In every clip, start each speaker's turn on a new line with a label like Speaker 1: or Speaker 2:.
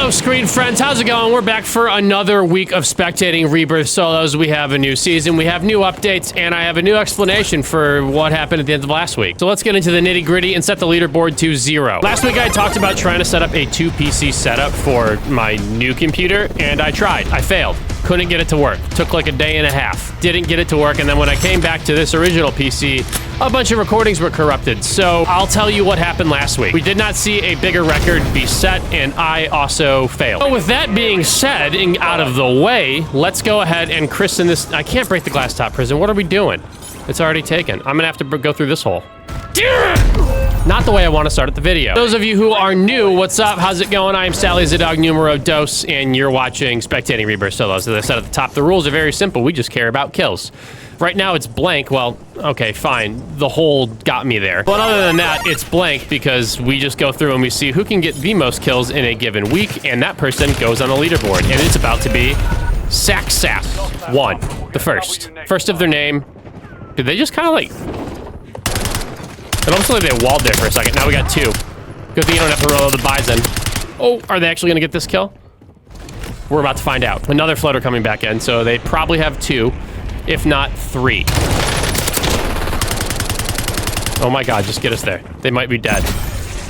Speaker 1: Yo, screen friends, how's it going? We're back for another week of spectating Rebirth solos. We have a new season, we have new updates, and I have a new explanation for what happened at the end of last week. So let's get into the nitty gritty and set the leaderboard to 0. Last week I talked about trying to set up a 2 PC setup for my new computer, and I tried. I failed. Couldn't get it to work. Took like a day and a half. Didn't get it to work, and then when I came back to this original PC, a bunch of recordings were corrupted. So I'll tell you what happened last week. We did not see a bigger record be set, and I also failed. So with that being said and out of the way, let's go ahead and christen this. I can't break the glass top prison. What are we doing? It's already taken. I'm gonna have to go through this hole. Not the way I want to start at the video. Those of you who are new, what's up? How's it going? I am Sallyisadog numero dos, and you're watching Spectating Rebirth Solos. As I said at the top, the rules are very simple. We just care about kills. Right now it's blank. Well, okay, fine. The hole got me there. But other than that, it's blank because we just go through and we see who can get the most kills in a given week, and that person goes on the leaderboard. And it's about to be Sallyisadog, the first. First of their name. Did they just kind of like... It almost looked like they walled there for a second. Now we got 2. Good thing you don't have to roll the bison. Oh, are they actually gonna get this kill? We're about to find out. Another floater coming back in, so they probably have 2, if not 3. Oh my god, just get us there. They might be dead.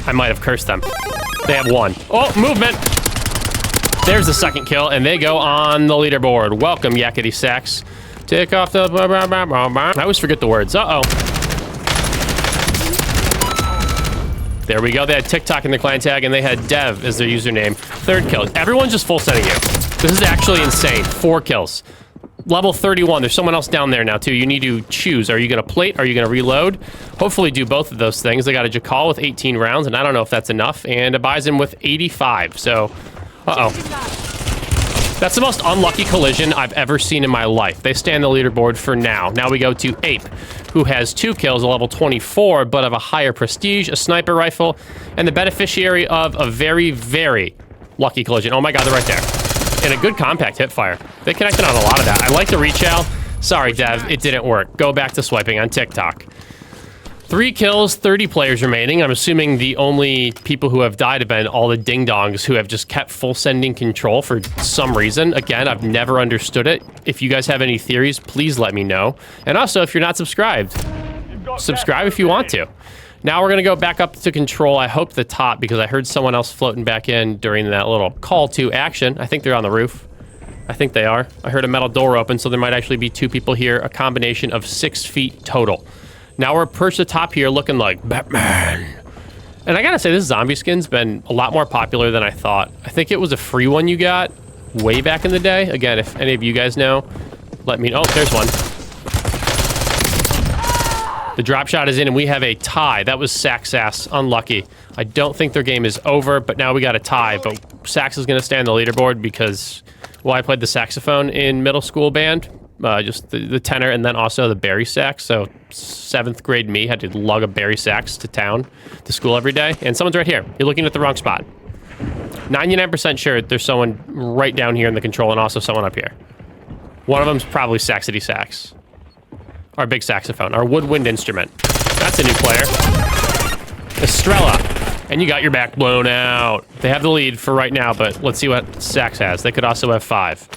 Speaker 1: I might have cursed them. They have 1. Oh, movement! There's the second kill, and they go on the leaderboard. Welcome, Yakety Sax. Take off the... I always forget the words. Uh-oh. There we go. They had TikTok in the client tag, and they had Dev as their username. 3rd kill. Everyone's just full sending you. This is actually insane. 4 kills. Level 31. There's someone else down there now, too. You need to choose. Are you going to plate? Are you going to reload? Hopefully do both of those things. They got a Jakal with 18 rounds, and I don't know if that's enough, and a Bison with 85. So, uh-oh. That's the most unlucky collision I've ever seen in my life. They stay on the leaderboard for now. Now we go to Ape, who has 2 kills, a level 24, but of a higher prestige, a sniper rifle, and the beneficiary of a very, very lucky collision. Oh my god, they're right there. And a good compact hip fire. They connected on a lot of that. I like the reach out. Sorry, Dev, it didn't work. Go back to swiping on TikTok. 3 kills, 30 players remaining. I'm assuming the only people who have died have been all the ding-dongs who have just kept full sending control for some reason. Again, I've never understood it. If you guys have any theories, please let me know. And also, if you're not subscribed, subscribe if you want to. Now we're gonna go back up to control, I hope the top, because I heard someone else floating back in during that little call to action. I think they're on the roof. I think they are. I heard a metal door open, so there might actually be 2 people here, a combination of 6 feet total. Now we're perched atop here looking like Batman. And I gotta say, this zombie skin's been a lot more popular than I thought. I think it was a free one you got way back in the day. Again, if any of you guys know, let me know. Oh, there's one. The drop shot is in, and we have a tie. That was Sax. Unlucky. I don't think their game is over, but now we got a tie. But Sax is gonna stay on the leaderboard because, well, I played the saxophone in middle school band. Just the tenor and then also the bari sax. So 7th grade me had to lug a bari sax to town, to school every day. And someone's right here. You're looking at the wrong spot. 99% sure there's someone right down here in the control and also someone up here. One of them's probably Saxity Sax. Our big saxophone, our woodwind instrument. That's a new player. Estrella. And you got your back blown out. They have the lead for right now, but let's see what Sax has. They could also have 5.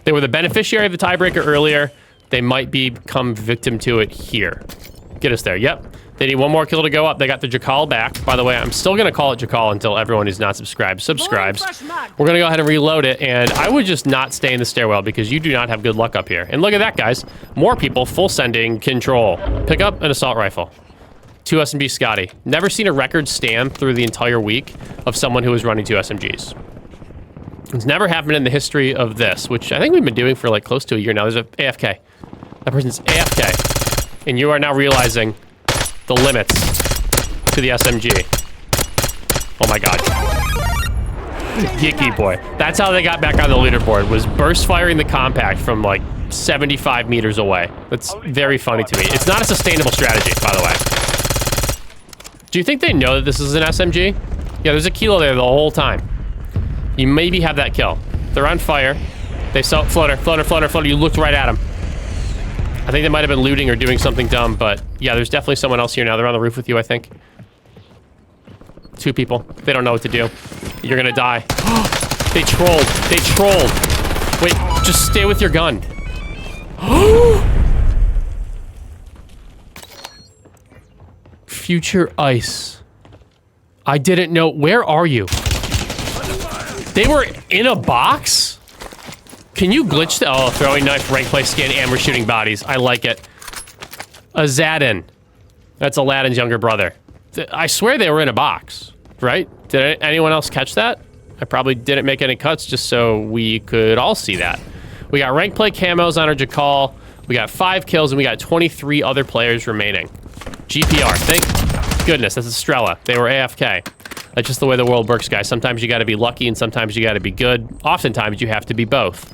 Speaker 1: They were the beneficiary of the tiebreaker earlier. They might become victim to it here. Get us there. Yep. They need 1 more kill to go up. They got the Jakal back. By the way, I'm still going to call it Jakal until everyone who's not subscribed subscribes. We're going to go ahead and reload it, and I would just not stay in the stairwell because you do not have good luck up here. And look at that, guys. More people full sending control. Pick up an assault rifle. 2 SMG Scotty. Never seen a record stand through the entire week of someone who was running 2 SMGs. It's never happened in the history of this, which I think we've been doing for like close to a year now. There's a AFK. That person's AFK. And you are now realizing the limits to the SMG. Oh my god. Yicky boy. That's how they got back on the leaderboard, was burst firing the compact from like 75 meters away. That's very funny to me. It's not a sustainable strategy, by the way. Do you think they know that this is an SMG? Yeah, there's a kilo there the whole time. You maybe have that kill. They're on fire. They saw floater. You looked right at them. I think they might have been looting or doing something dumb, but yeah, there's definitely someone else here now. They're on the roof with you, I think. 2 people. They don't know what to do. You're gonna die. They trolled. They trolled. Wait, just stay with your gun. Future ice. I didn't know. Where are you? They were in a box? Can you glitch the— oh, throwing knife, rank play skin, and we're shooting bodies. I like it. Azadin. That's Aladdin's younger brother. I swear they were in a box, right? Did anyone else catch that? I probably didn't make any cuts just so we could all see that. We got rank play camos on our Jakal. We got 5 kills and we got 23 other players remaining. GPR, thank goodness, that's Estrella. They were AFK. That's just the way the world works, guys. Sometimes you gotta be lucky and sometimes you gotta be good. Oftentimes you have to be both.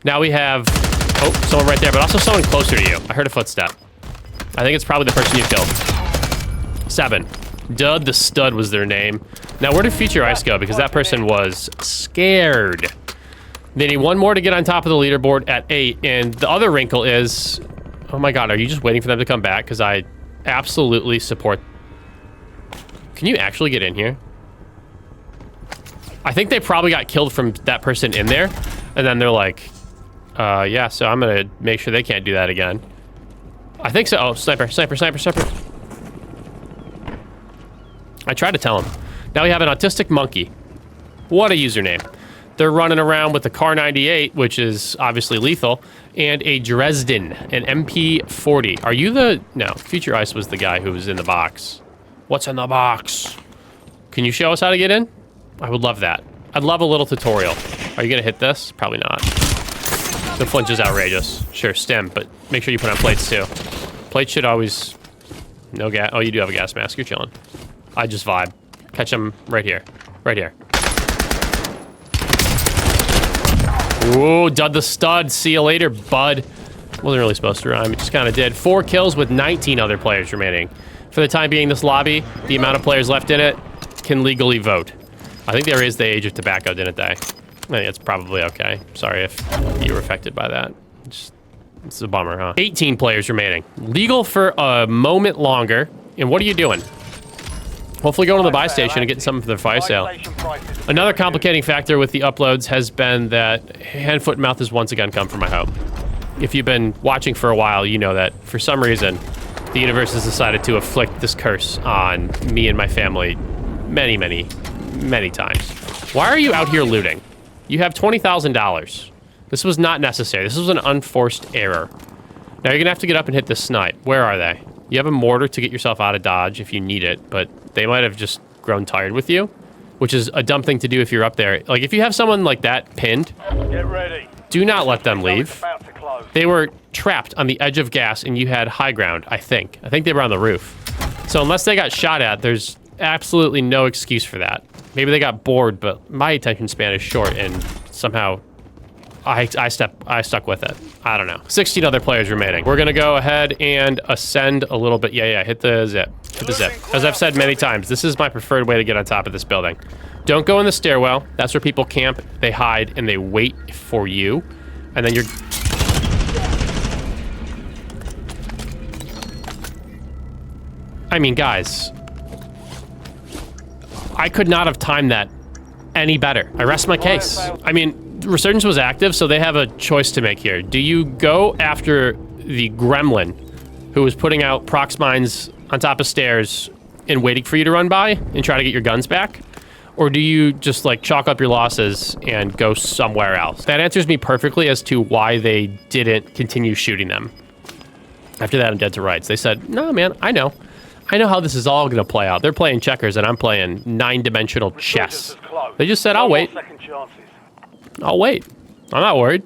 Speaker 1: Now we have, oh, someone right there, but also someone closer to you. I heard a footstep. I think it's probably the person you killed. 7. Dud the Stud was their name. Now, where did Future Ice go? Because that person was scared. They need 1 more to get on top of the leaderboard at 8. And the other wrinkle is, oh my God, are you just waiting for them to come back? Because I absolutely support. Can you actually get in here? I think they probably got killed from that person in there. And then they're like, yeah, so I'm going to make sure they can't do that again. I think so. Oh, sniper, sniper, sniper, sniper. I tried to tell him. Now we have an autistic monkey. What a username. They're running around with the Car 98, which is obviously lethal, and a Dresden, an MP40. Are you the— no, Future Ice was the guy who was in the box. What's in the box? Can you show us how to get in? I would love that. I'd love a little tutorial. Are you gonna hit this? Probably not. The flinch is outrageous. Sure, stim, but make sure you put on plates too. Plates should always— no gas. Oh, you do have a gas mask. You're chilling. I just vibe. Catch him right here. Right here. Ooh, Dud the Stud. See you later, bud. Wasn't really supposed to rhyme. It just kind of did. 4 kills with 19 other players remaining. For the time being, this lobby, the amount of players left in it, can legally vote. I think they raised the age of tobacco, didn't they? I think it's probably okay. Sorry if you were affected by that. It's a bummer, huh? 18 players remaining. Legal for a moment longer. And what are you doing? Hopefully going to the buy station and getting something for the fire sale. Another complicating factor with the uploads has been that hand, foot, and mouth has once again come for my home. If you've been watching for a while, you know that for some reason, the universe has decided to afflict this curse on me and my family many, many, many times. Why are you out here looting? You have $20,000. This was not necessary. This was an unforced error. Now you're gonna have to get up and hit this snipe. Where are they? You have a mortar to get yourself out of dodge if you need it, but they might have just grown tired with you, which is a dumb thing to do if you're up there. Like, if you have someone like that pinned, get ready. Do not let them leave. They were trapped on the edge of gas and you had high ground, I think. I think they were on the roof. So unless they got shot at, there's absolutely no excuse for that. Maybe they got bored, but my attention span is short and somehow I stuck with it. I don't know. 16 other players remaining. We're gonna go ahead and ascend a little bit. Yeah, hit the zip. Hit the zip. As I've said many times, this is my preferred way to get on top of this building. Don't go in the stairwell. That's where people camp, they hide, and they wait for you. And then you're... I mean, guys, I could not have timed that any better. I rest my case. I mean, Resurgence was active, so they have a choice to make here. Do you go after the gremlin who was putting out prox mines on top of stairs and waiting for you to run by and try to get your guns back? Or do you just like chalk up your losses and go somewhere else? That answers me perfectly as to why they didn't continue shooting them. After that, I'm dead to rights. They said, no, man, I know how this is all gonna play out. They're playing checkers and I'm playing 9-dimensional chess. They just said, I'll wait. I'll wait. I'm not worried.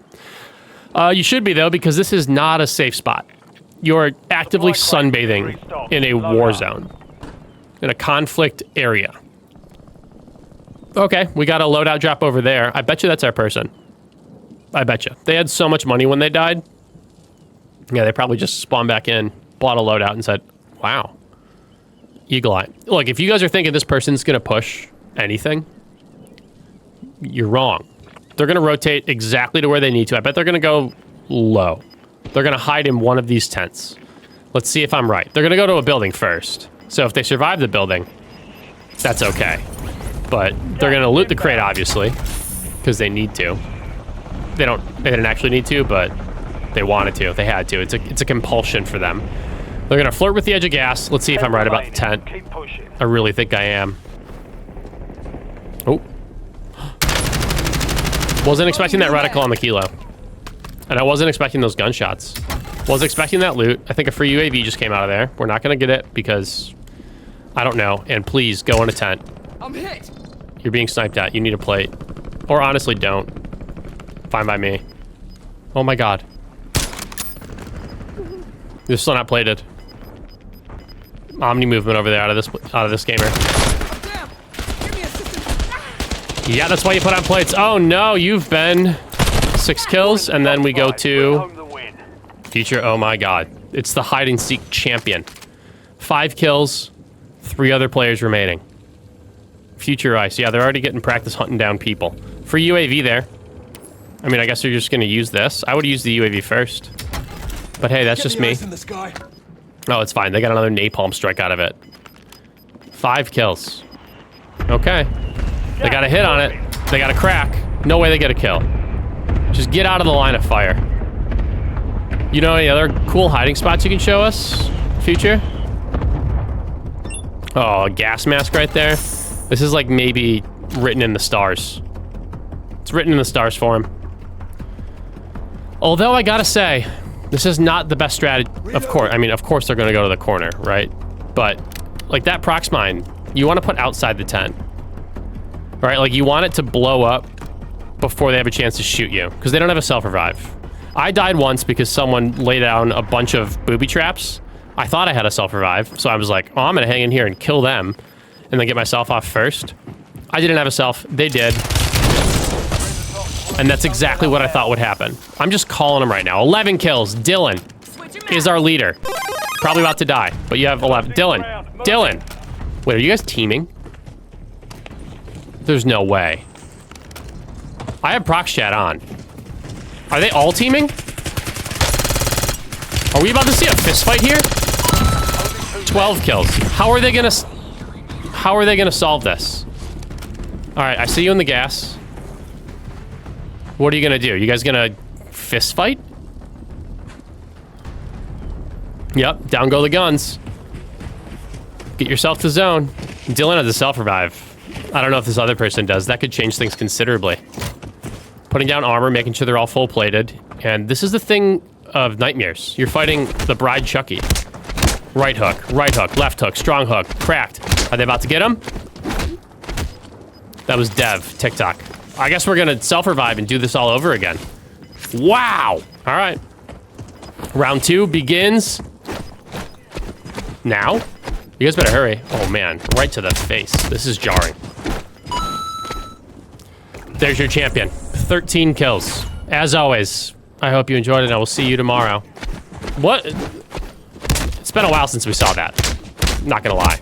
Speaker 1: You should be, though, because this is not a safe spot. You're actively sunbathing in a war zone, in a conflict area. Okay, we got a loadout drop over there. I bet you that's our person. I bet you. They had so much money when they died. Yeah, they probably just spawned back in, bought a loadout, and said, wow. Eagle Eye. Look, if you guys are thinking this person's going to push anything, you're wrong. They're going to rotate exactly to where they need to. I bet they're going to go low. They're going to hide in one of these tents. Let's see if I'm right. They're going to go to a building first. So if they survive the building, that's okay. But they're going to loot the crate, obviously, because they need to. They didn't actually need to, but they wanted to. They had to. It's a compulsion for them. They're gonna flirt with the edge of gas. Let's see if I'm right about the tent. I really think I am. Oh. Wasn't expecting that reticle on the kilo. And I wasn't expecting those gunshots. Was expecting that loot. I think a free UAV just came out of there. We're not gonna get it because I don't know. And please go in a tent.
Speaker 2: I'm hit.
Speaker 1: You're being sniped at. You need a plate. Or honestly, don't. Fine by me. Oh my god. You're still not plated. Omni movement over there out of this gamer.
Speaker 2: Damn. Give me assistance.
Speaker 1: Yeah, that's why you put on plates. Oh no, you've been 6 kills, and then we go to Future. Oh my god. It's the hide and seek champion. 5 kills, 3 other players remaining. Future Ice. Yeah, they're already getting practice hunting down people. Free UAV there. I mean, I guess they're just gonna use this. I would use the UAV first. But hey, that's just me. Oh, it's fine. They got another napalm strike out of it. 5 kills. Okay. They got a hit on it. They got a crack. No way they get a kill. Just get out of the line of fire. You know any other cool hiding spots you can show us, Future? Oh, a gas mask right there. This is like maybe written in the stars. It's written in the stars for him. Although I gotta say, this is not the best strategy. Of course they're gonna go to the corner, right? But like that prox mine, you want to put outside the tent, right? Like you want it to blow up before they have a chance to shoot you, because they don't have a self-revive. I died once because someone laid down a bunch of booby traps. I thought I had a self-revive, so I was like, oh, I'm gonna hang in here and kill them, and then get myself off first. I didn't have a self. They did. And that's exactly what I thought would happen. I'm just calling him right now. 11 kills. Dylan is our leader. Probably about to die, but you have 11. Dylan. Wait, are you guys teaming? There's no way. I have prox chat on. Are they all teaming? Are we about to see a fist fight here? 12 kills. How are they gonna solve this? All right, I see you in the gas. What are you gonna do? You guys gonna fist fight? Yep, down go the guns. Get yourself to zone. Dylan has a self-revive. I don't know if this other person does. That could change things considerably. Putting down armor, making sure they're all full-plated. And this is the thing of nightmares. You're fighting the Bride Chucky. Right hook, left hook, strong hook, cracked. Are they about to get him? That was Dev, TikTok. I guess we're gonna self-revive and do this all over again. Wow! All right. Round 2 begins now. You guys better hurry. Oh man, right to the face. This is jarring. There's your champion. 13 kills. As always, I hope you enjoyed it, and I will see you tomorrow. What? It's been a while since we saw that. Not gonna lie.